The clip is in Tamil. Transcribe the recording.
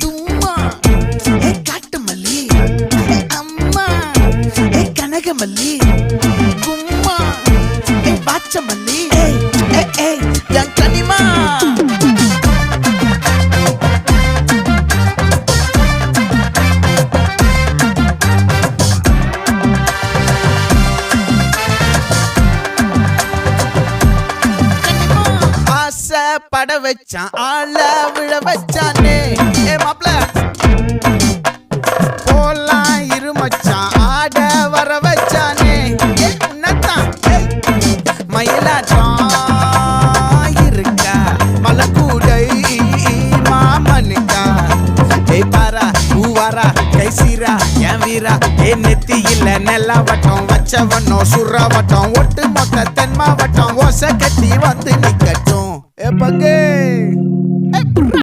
தும்மா ஏ காட்டு மல்லி அம்மா ஏ கனகமல்லி கும்மா ஏ பாச்ச மல்லி என் கனிமா பட வச்சான் ஆள விழ வச்சானே ஏ மாப்ள போலாம் இருமச்சான் ஆட வர வச்சானே ஏ உன்னத்தான் மயிலாட்டம் இருக்கா மலக்கூடை மாமனுக்கா ஏய் பாரா பூவாரா கைசீரா என் வீரா ஏ நெத்தி இல்ல நெல்லா வட்டம் வச்சவனோ சுறா வட்டம் ஒட்டு மொத்த தென் மாவட்டம் ஓசை கட்டி வந்து நிக்கட்டும். É pra quem?